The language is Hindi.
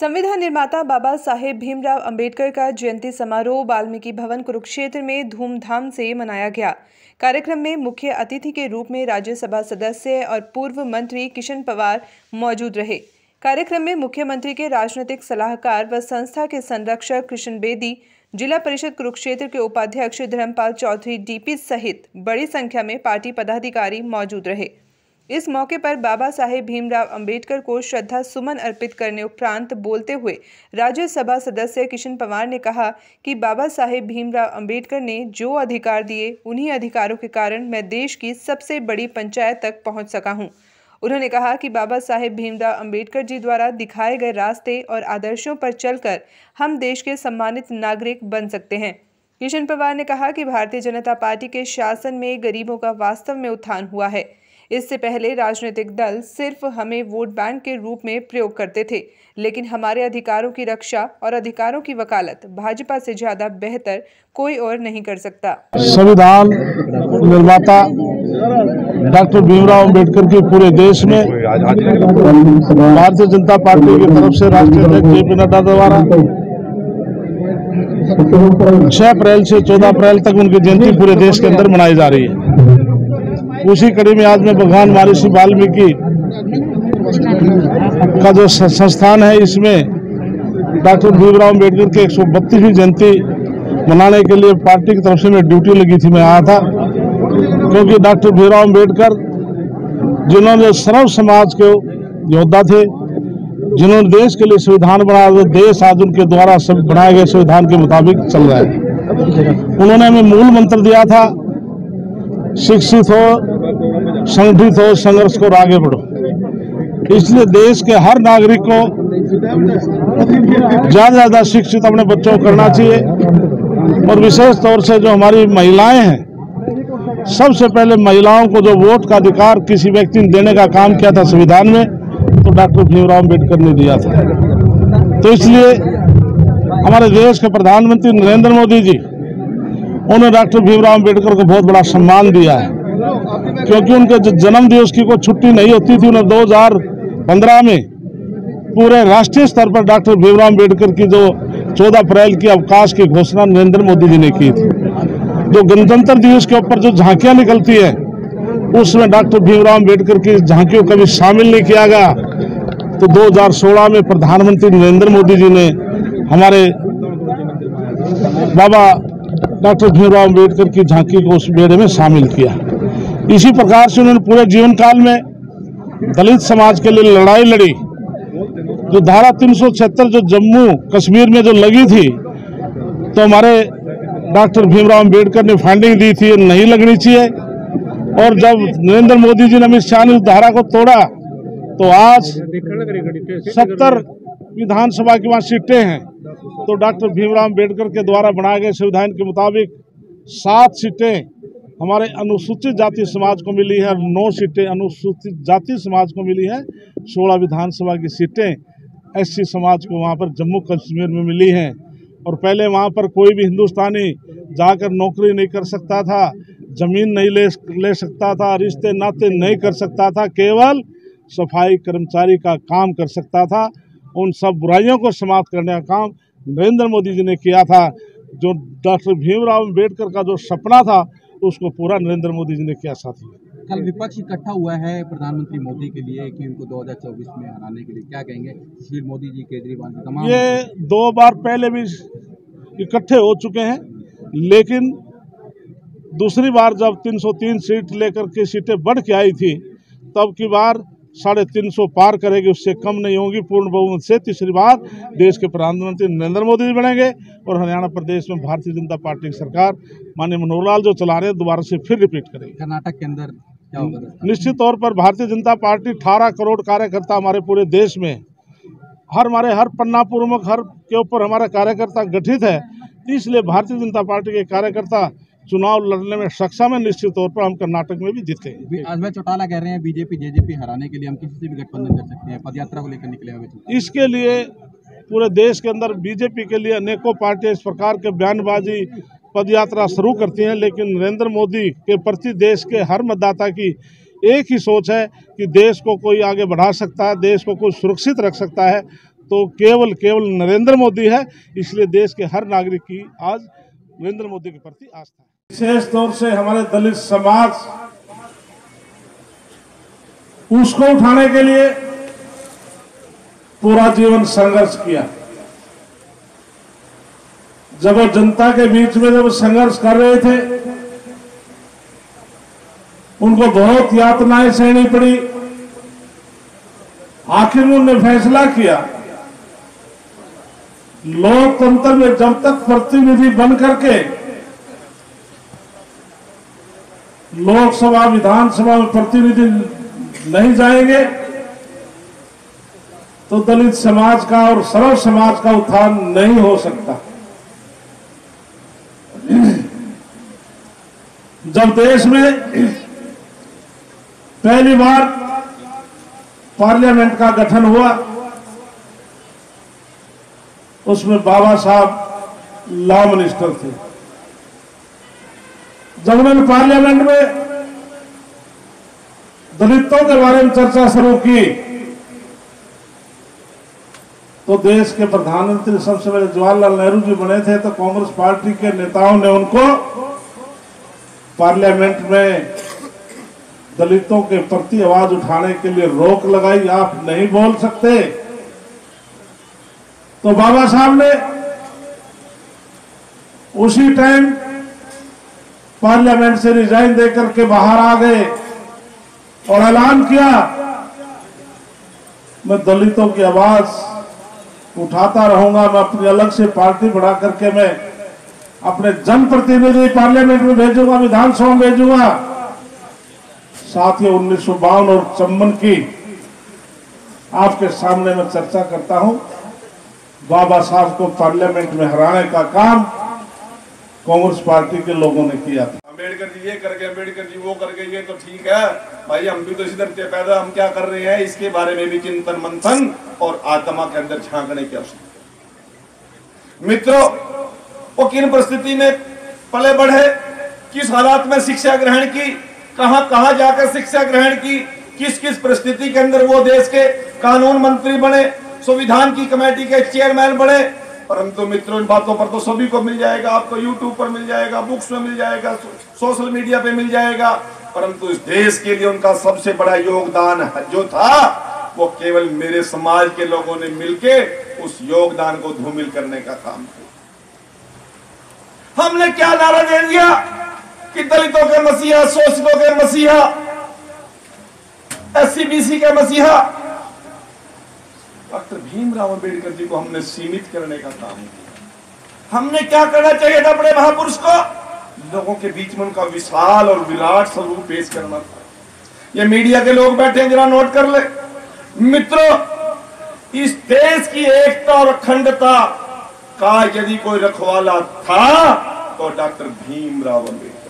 संविधान निर्माता बाबा साहेब भीमराव अंबेडकर का जयंती समारोह वाल्मीकि भवन कुरुक्षेत्र में धूमधाम से मनाया गया। कार्यक्रम में मुख्य अतिथि के रूप में राज्यसभा सदस्य और पूर्व मंत्री किशन पवार मौजूद रहे। कार्यक्रम में मुख्यमंत्री के राजनीतिक सलाहकार व संस्था के संरक्षक कृष्ण बेदी, जिला परिषद कुरुक्षेत्र के उपाध्यक्ष धर्मपाल चौधरी डीपी सहित बड़ी संख्या में पार्टी पदाधिकारी मौजूद रहे। इस मौके पर बाबा साहेब भीमराव अंबेडकर को श्रद्धा सुमन अर्पित करने उपरांत बोलते हुए राज्यसभा सदस्य किशन पवार ने कहा कि बाबा साहेब भीमराव अंबेडकर ने जो अधिकार दिए, उन्हीं अधिकारों के कारण मैं देश की सबसे बड़ी पंचायत तक पहुंच सका हूं। उन्होंने कहा कि बाबा साहेब भीमराव अंबेडकर जी द्वारा दिखाए गए रास्ते और आदर्शों पर चलकर हम देश के सम्मानित नागरिक बन सकते हैं। किशन पवार ने कहा कि भारतीय जनता पार्टी के शासन में गरीबों का वास्तव में उत्थान हुआ है। इससे पहले राजनीतिक दल सिर्फ हमें वोट बैंक के रूप में प्रयोग करते थे, लेकिन हमारे अधिकारों की रक्षा और अधिकारों की वकालत भाजपा से ज्यादा बेहतर कोई और नहीं कर सकता। संविधान निर्माता डॉक्टर भीमराव अंबेडकर की पूरे देश में भारतीय जनता पार्टी की तरफ से राष्ट्रीय अध्यक्ष जेपी नड्डा द्वारा 6 अप्रैल से 14 अप्रैल तक उनकी जयंती पूरे देश के अंदर मनाई जा रही है। उसी कड़ी में आज मैं भगवान महर्षि वाल्मीकि का जो संस्थान है, इसमें डॉक्टर भीमराव अंबेडकर के 132वीं जयंती मनाने के लिए पार्टी की तरफ से मैं ड्यूटी लगी थी, मैं आया था। क्योंकि डॉक्टर भीमराव अंबेडकर जिन्होंने सर्व समाज के योद्धा थे, जिन्होंने देश के लिए संविधान बनाया, तो देश आज उनके द्वारा सब बनाए गए संविधान के मुताबिक चल रहा है। उन्होंने हमें मूल मंत्र दिया था, शिक्षित हो, संगठित हो, संघर्ष को आगे बढ़ो। इसलिए देश के हर नागरिक को ज्यादा शिक्षित अपने बच्चों को करना चाहिए। और विशेष तौर से जो हमारी महिलाएं हैं, सबसे पहले महिलाओं को जो वोट का अधिकार किसी व्यक्ति ने देने का काम किया था संविधान में, तो डॉक्टर भीमराव अंबेडकर ने दिया था। तो इसलिए हमारे देश के प्रधानमंत्री नरेंद्र मोदी जी, उन्होंने डॉक्टर भीमराव अंबेडकर को बहुत बड़ा सम्मान दिया है। क्योंकि उनके जन्म दिवस की कोई छुट्टी नहीं होती थी। उन्हें 2015 में पूरे राष्ट्रीय स्तर पर डॉक्टर भीमराव अंबेडकर की जो 14 अप्रैल की अवकाश की घोषणा नरेंद्र मोदी जी ने की थी। जो गणतंत्र दिवस के ऊपर जो झांकियां निकलती है, उसमें डॉक्टर भीमराव अंबेडकर की झांकियों को भी शामिल नहीं किया गया। तो 2016 में प्रधानमंत्री नरेंद्र मोदी जी ने हमारे बाबा डॉक्टर भीमराव अंबेडकर की झांकी को उस बेड़े में शामिल किया। इसी प्रकार से उन्होंने पूरे जीवन काल में दलित समाज के लिए लड़ाई लड़ी। जो धारा 376 जो जम्मू कश्मीर में जो लगी थी, तो हमारे डॉक्टर भीमराव अंबेडकर ने फाइंडिंग दी थी, नहीं लगनी चाहिए। और जब नरेंद्र मोदी जी ने अमित शाह ने उस धारा को तोड़ा, तो आज 70 विधानसभा की वहाँ सीटें हैं। तो डॉक्टर भीमराव अंबेडकर के द्वारा बनाए गए संविधान के मुताबिक 7 सीटें हमारे अनुसूचित जाति समाज को मिली है और 9 सीटें अनुसूचित जाति समाज को मिली है। 16 विधानसभा की सीटें एससी समाज को वहाँ पर जम्मू कश्मीर में मिली हैं। और पहले वहाँ पर कोई भी हिंदुस्तानी जाकर नौकरी नहीं कर सकता था, जमीन नहीं ले सकता था, रिश्ते नाते नहीं कर सकता था, केवल सफाई कर्मचारी का काम कर सकता था। उन सब बुराइयों को समाप्त करने का काम नरेंद्र मोदी जी ने किया था। जो डॉक्टर भीमराव अंबेडकर का जो सपना था, उसको पूरा नरेंद्र मोदी जी ने किया। साथी, कल विपक्ष इकट्ठा हुआ है प्रधानमंत्री मोदी के लिए कि उनको 2024 में हराने के लिए, क्या कहेंगे? श्री मोदी जी, केजरीवाल जी, तमाम ये 2 बार पहले भी इकट्ठे हो चुके हैं, लेकिन दूसरी बार जब 303 सीट लेकर के सीटें बढ़ के आई थी, तब की बार 350 पार करेगी, उससे कम नहीं होगी। पूर्ण बहुमत से तीसरी बार देश के प्रधानमंत्री नरेंद्र मोदी जी बनेंगे। और हरियाणा प्रदेश में भारतीय जनता पार्टी की सरकार माननीय मनोहर लाल जो चला रहे हैं, दोबारा से फिर रिपीट करेगी। कर्नाटक के अंदर क्या होगा? निश्चित तौर पर भारतीय जनता पार्टी 18 करोड़ कार्यकर्ता हमारे पूरे देश में, हमारे हर पन्ना प्रमुख हर के ऊपर हमारा कार्यकर्ता गठित है। इसलिए भारतीय जनता पार्टी के कार्यकर्ता चुनाव लड़ने में सक्षम है। निश्चित तौर पर हम कर्नाटक में भी जीतेंगे। अजय चौटाला कह रहे हैं बीजेपी जेजेपी हराने के लिए हम किसी से भी गठबंधन कर सकते हैं, पदयात्रा को लेकर निकले हुए। इसके लिए पूरे देश के अंदर बीजेपी के लिए अनेकों पार्टियां इस प्रकार के बयानबाजी पदयात्रा शुरू करती हैं, लेकिन नरेंद्र मोदी के प्रति देश के हर मतदाता की एक ही सोच है कि देश को कोई आगे बढ़ा सकता है, देश को कोई सुरक्षित रख सकता है, तो केवल नरेंद्र मोदी है। इसलिए देश के हर नागरिक की आज नरेंद्र मोदी के प्रति आस्था है। विशेष तौर से हमारे दलित समाज उसको उठाने के लिए पूरा जीवन संघर्ष किया। जब वो जनता के बीच में जब संघर्ष कर रहे थे, उनको बहुत यातनाएं सहनी पड़ी। आखिर में उन्होंने फैसला किया, लोकतंत्र में जब तक प्रतिनिधि बन करके लोकसभा विधानसभा में प्रतिनिधि नहीं जाएंगे तो दलित समाज का और सर्व समाज का उत्थान नहीं हो सकता। जब देश में पहली बार पार्लियामेंट का गठन हुआ, उसमें बाबा साहब लॉ मिनिस्टर थे। जब उन्होंने पार्लियामेंट में दलितों के बारे में चर्चा शुरू की तो देश के प्रधानमंत्री सबसे पहले जवाहरलाल नेहरू जी बने थे, तो कांग्रेस पार्टी के नेताओं ने उनको पार्लियामेंट में दलितों के प्रति आवाज उठाने के लिए रोक लगाई। आप नहीं बोल सकते। तो बाबा साहब ने उसी टाइम पार्लियामेंट से रिजाइन देकर के बाहर आ गए और ऐलान किया, मैं दलितों की आवाज उठाता रहूंगा। मैं अपनी अलग से पार्टी बढ़ा करके मैं अपने जनप्रतिनिधि पार्लियामेंट में भेजूंगा, विधानसभा में भेजूंगा। साथियों, 1952 और 54 की आपके सामने मैं चर्चा करता हूं। बाबा साहब को पार्लियामेंट में हराने का काम कांग्रेस पार्टी के लोगों ने किया था। अम्बेडकर जी ये कर गए, अम्बेडकर जी वो कर गए, ये तो ठीक है भाई, हम भी तो इसी धरती पैदा, हम क्या कर रहे हैं इसके बारे में भी चिंतन मंथन और आत्मा के अंदर झांकने की आवश्यकता। मित्रों, वो किन परिस्थिति में पले बढ़े, किस हालात में शिक्षा ग्रहण की, कहां कहां जाकर शिक्षा ग्रहण की, किस किस परिस्थिति के अंदर वो देश के कानून मंत्री बने, संविधान की कमेटी के चेयरमैन बने। परंतु मित्रों, इन बातों पर तो सभी को मिल जाएगा, आपको यूट्यूब पर मिल जाएगा, बुक्स में मिल जाएगा, सोशल मीडिया पे मिल जाएगा। परंतु इस देश के लिए उनका सबसे बड़ा योगदान जो था वो केवल मेरे समाज के लोगों ने मिलके उस योगदान को धूमिल करने का काम किया। हमने क्या नारा दे दिया कि दलितों के मसीहा, शोषितों के मसीहा, SC/BC के मसीहा। डॉक्टर भीमराव अंबेडकर जी को हमने सीमित करने का काम किया। हमने क्या करना चाहिए था? बड़े महापुरुष को लोगों के बीच में उनका विशाल और विराट स्वरूप पेश करना था। ये मीडिया के लोग बैठे हैं, जरा नोट कर ले। मित्रों, इस देश की एकता और अखंडता का यदि कोई रखवाला था तो डॉक्टर भीमराव अंबेडकर।